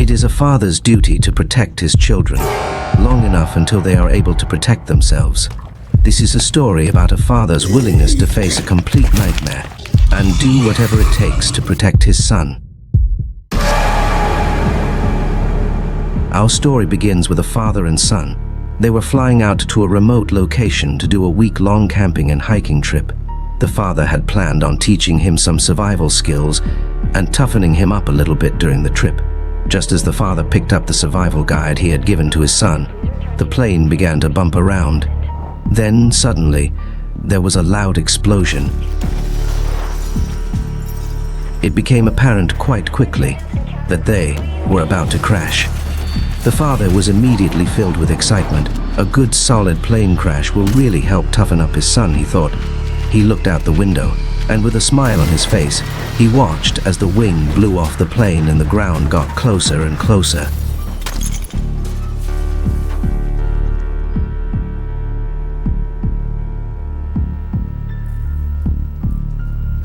It is a father's duty to protect his children, long enough until they are able to protect themselves. This is a story about a father's willingness to face a complete nightmare and do whatever it takes to protect his son. Our story begins with a father and son. They were flying out to a remote location to do a week-long camping and hiking trip. The father had planned on teaching him some survival skills and toughening him up a little bit during the trip. Just as the father picked up the survival guide he had given to his son, the plane began to bump around. Then, suddenly, there was a loud explosion. It became apparent quite quickly that they were about to crash. The father was immediately filled with excitement. A good solid plane crash will really help toughen up his son, he thought. He looked out the window, and with a smile on his face, he watched as the wing blew off the plane and the ground got closer and closer.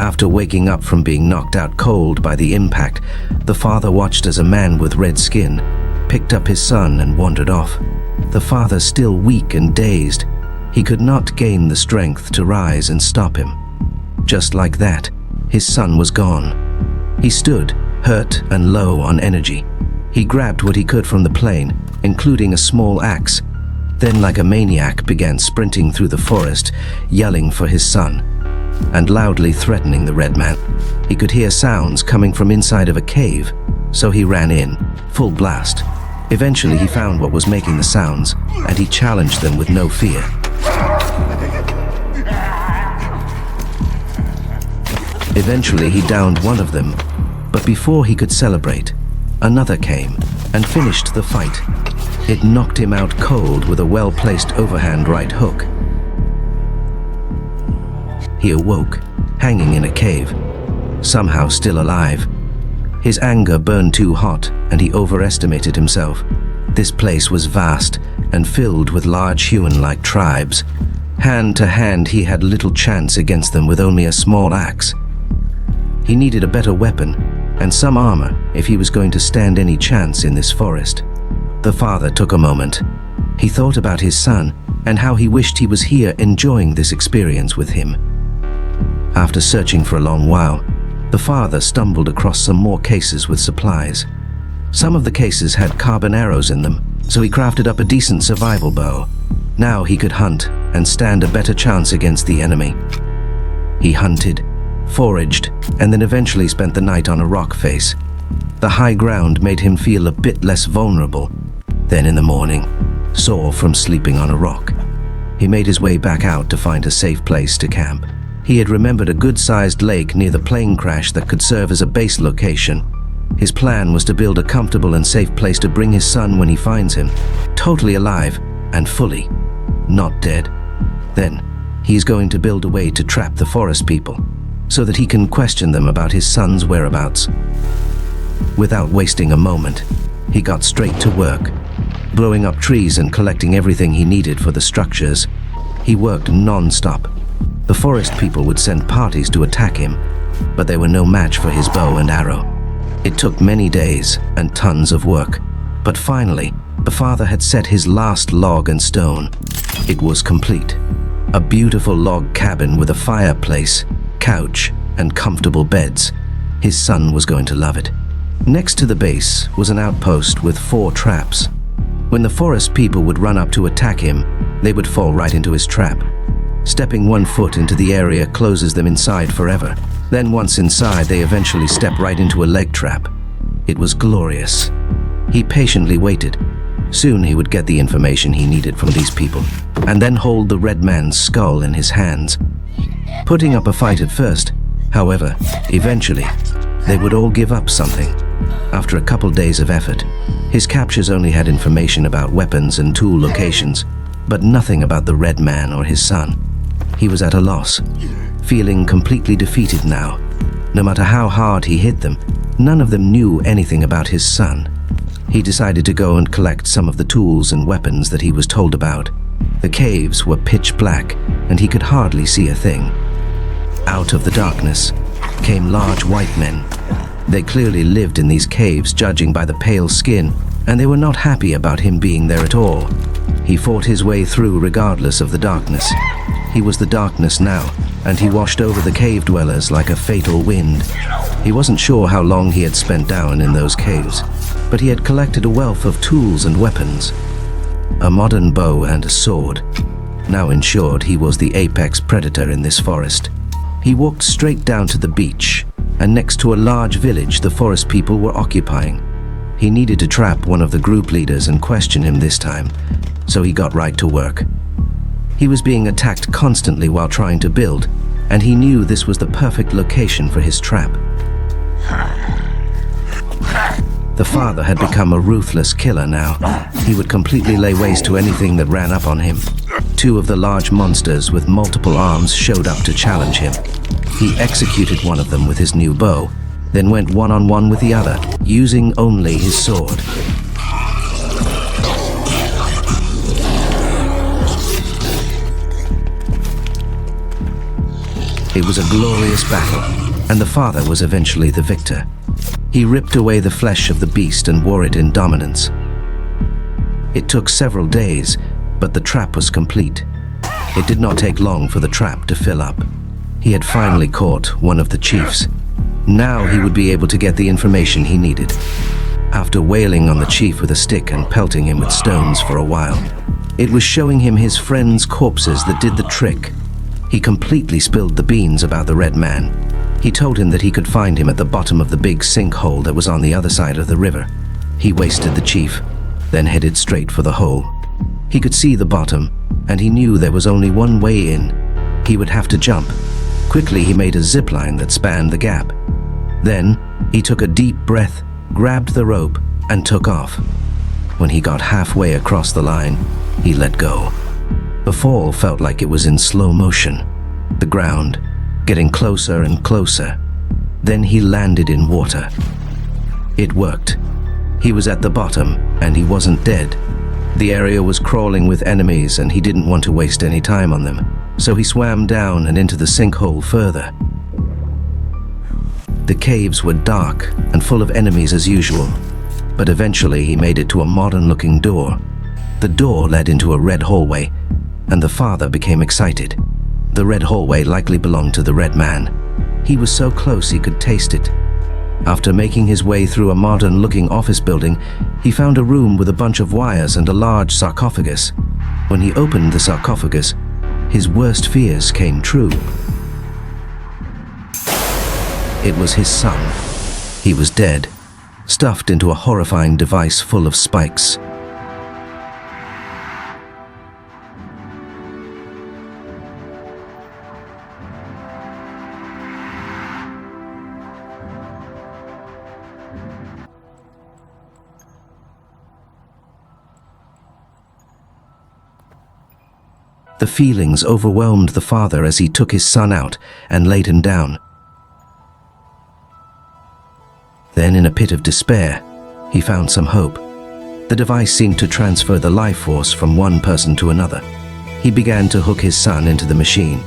After waking up from being knocked out cold by the impact, the father watched as a man with red skin picked up his son and wandered off. The father, still weak and dazed, he could not gain the strength to rise and stop him. Just like that, his son was gone. He stood, hurt and low on energy. He grabbed what he could from the plane, including a small axe, then like a maniac began sprinting through the forest, yelling for his son, and loudly threatening the red man. He could hear sounds coming from inside of a cave, so he ran in, full blast. Eventually he found what was making the sounds, and he challenged them with no fear. Eventually he downed one of them, but before he could celebrate, another came and finished the fight. It knocked him out cold with a well-placed overhand right hook. He awoke, hanging in a cave, somehow still alive. His anger burned too hot, and he overestimated himself. This place was vast and filled with large human-like tribes. Hand to hand, he had little chance against them with only a small axe. He needed a better weapon and some armor if he was going to stand any chance in this forest. The father took a moment. He thought about his son and how he wished he was here enjoying this experience with him. After searching for a long while, the father stumbled across some more cases with supplies. Some of the cases had carbon arrows in them, so he crafted up a decent survival bow. Now he could hunt and stand a better chance against the enemy. He hunted, foraged, and then eventually spent the night on a rock face. The high ground made him feel a bit less vulnerable. Then in the morning, sore from sleeping on a rock, he made his way back out to find a safe place to camp. He had remembered a good-sized lake near the plane crash that could serve as a base location. His plan was to build a comfortable and safe place to bring his son when he finds him, totally alive and fully, not dead. Then, he's going to build a way to trap the forest people, so that he can question them about his son's whereabouts. Without wasting a moment, he got straight to work, blowing up trees and collecting everything he needed for the structures. He worked non-stop. The forest people would send parties to attack him, but they were no match for his bow and arrow. It took many days and tons of work, but finally, the father had set his last log and stone. It was complete. A beautiful log cabin with a fireplace, couch, and comfortable beds. His son was going to love it. Next to the base was an outpost with 4 traps. When the forest people would run up to attack him, they would fall right into his trap. Stepping 1 foot into the area closes them inside forever. Then once inside, they eventually step right into a leg trap. It was glorious. He patiently waited. Soon he would get the information he needed from these people, and then hold the red man's skull in his hands. Putting up a fight at first, however, eventually, they would all give up something. After a couple days of effort, his captures only had information about weapons and tool locations, but nothing about the red man or his son. He was at a loss, feeling completely defeated now. No matter how hard he hit them, none of them knew anything about his son. He decided to go and collect some of the tools and weapons that he was told about. The caves were pitch black, and he could hardly see a thing. Out of the darkness came large white men. They clearly lived in these caves, judging by the pale skin, and they were not happy about him being there at all. He fought his way through regardless of the darkness. He was the darkness now, and he washed over the cave dwellers like a fatal wind. He wasn't sure how long he had spent down in those caves, but he had collected a wealth of tools and weapons. A modern bow and a sword. Now ensured he was the apex predator in this forest. He walked straight down to the beach, and next to a large village the forest people were occupying. He needed to trap one of the group leaders and question him this time, so he got right to work. He was being attacked constantly while trying to build, and he knew this was the perfect location for his trap. The father had become a ruthless killer now. He would completely lay waste to anything that ran up on him. Two of the large monsters with multiple arms showed up to challenge him. He executed one of them with his new bow, then went one-on-one with the other, using only his sword. It was a glorious battle, and the father was eventually the victor. He ripped away the flesh of the beast and wore it in dominance. It took several days, but the trap was complete. It did not take long for the trap to fill up. He had finally caught one of the chiefs. Now he would be able to get the information he needed. After wailing on the chief with a stick and pelting him with stones for a while, it was showing him his friends' corpses that did the trick. He completely spilled the beans about the red man. He told him that he could find him at the bottom of the big sinkhole that was on the other side of the river. He wasted the chief, then headed straight for the hole. He could see the bottom, and he knew there was only one way in. He would have to jump. Quickly he made a zip line that spanned the gap. Then he took a deep breath, grabbed the rope, and took off. When he got halfway across the line, he let go. The fall felt like it was in slow motion. The ground, getting closer and closer. Then he landed in water. It worked. He was at the bottom, and he wasn't dead. The area was crawling with enemies, and he didn't want to waste any time on them, so he swam down and into the sinkhole further. The caves were dark and full of enemies as usual, but eventually he made it to a modern-looking door. The door led into a red hallway, and the father became excited. The red hallway likely belonged to the red man. He was so close he could taste it. After making his way through a modern-looking office building, he found a room with a bunch of wires and a large sarcophagus. When he opened the sarcophagus, his worst fears came true. It was his son. He was dead, stuffed into a horrifying device full of spikes. The feelings overwhelmed the father as he took his son out and laid him down. Then, in a pit of despair, he found some hope. The device seemed to transfer the life force from one person to another. He began to hook his son into the machine.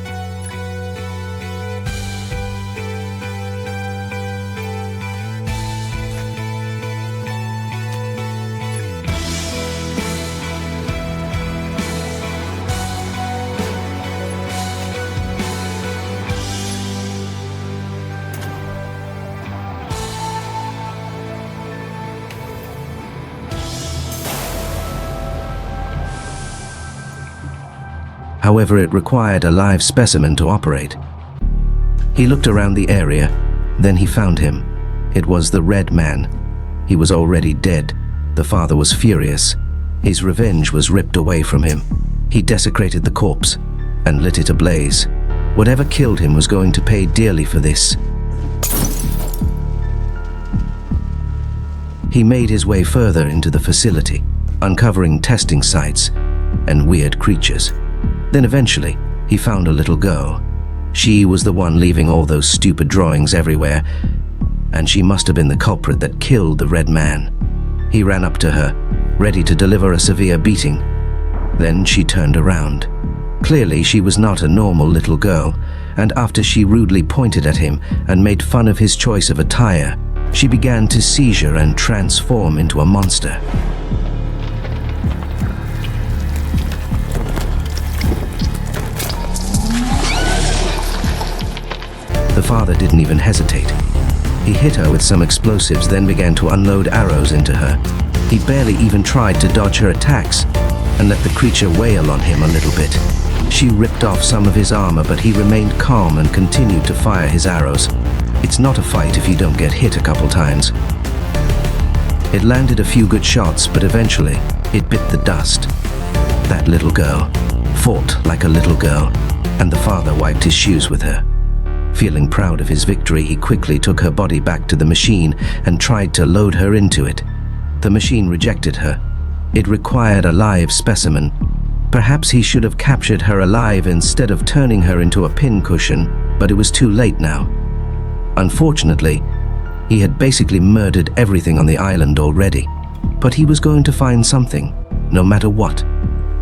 However, it required a live specimen to operate. He looked around the area, then he found him. It was the red man. He was already dead. The father was furious. His revenge was ripped away from him. He desecrated the corpse and lit it ablaze. Whatever killed him was going to pay dearly for this. He made his way further into the facility, uncovering testing sites and weird creatures. Then eventually, he found a little girl. She was the one leaving all those stupid drawings everywhere, and she must have been the culprit that killed the red man. He ran up to her, ready to deliver a severe beating. Then she turned around. Clearly, she was not a normal little girl, and after she rudely pointed at him and made fun of his choice of attire, she began to seizure and transform into a monster. The father didn't even hesitate. He hit her with some explosives, then began to unload arrows into her. He barely even tried to dodge her attacks and let the creature wail on him a little bit. She ripped off some of his armor, but he remained calm and continued to fire his arrows. It's not a fight if you don't get hit a couple times. It landed a few good shots, but eventually it bit the dust. That little girl fought like a little girl, and the father wiped his shoes with her. Feeling proud of his victory, he quickly took her body back to the machine and tried to load her into it. The machine rejected her. It required a live specimen. Perhaps he should have captured her alive instead of turning her into a pincushion, but it was too late now. Unfortunately, he had basically murdered everything on the island already, but he was going to find something, no matter what.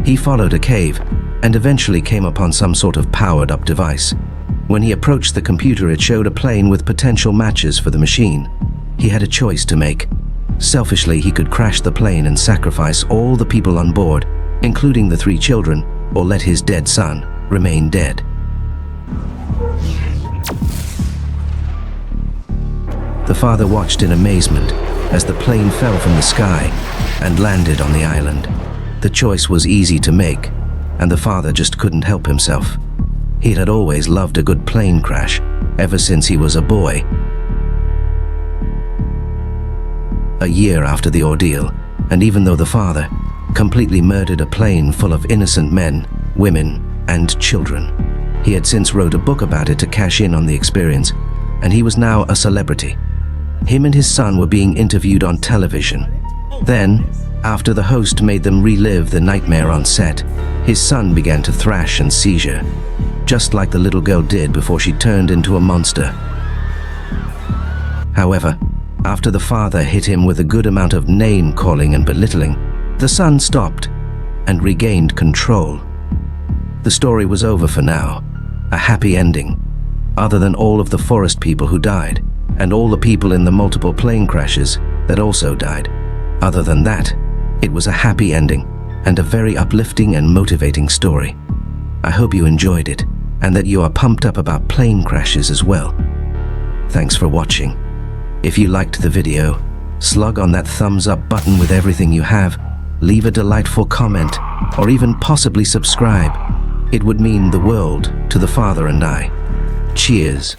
He followed a cave and eventually came upon some sort of powered-up device. When he approached the computer, it showed a plane with potential matches for the machine. He had a choice to make. Selfishly, he could crash the plane and sacrifice all the people on board, including the 3 children, or let his dead son remain dead. The father watched in amazement as the plane fell from the sky and landed on the island. The choice was easy to make, and the father just couldn't help himself. He had always loved a good plane crash, ever since he was a boy. A year after the ordeal, and even though the father completely murdered a plane full of innocent men, women, and children, he had since wrote a book about it to cash in on the experience, and he was now a celebrity. Him and his son were being interviewed on television. Then, after the host made them relive the nightmare on set, his son began to thrash and seizure, just like the little girl did before she turned into a monster. However, after the father hit him with a good amount of name-calling and belittling, the son stopped and regained control. The story was over for now, a happy ending, other than all of the forest people who died, and all the people in the multiple plane crashes that also died. Other than that, it was a happy ending and a very uplifting and motivating story. I hope you enjoyed it, and that you are pumped up about plane crashes as well. Thanks for watching. If you liked the video, slug on that thumbs up button with everything you have, leave a delightful comment, or even possibly subscribe. It would mean the world to the father and I. Cheers.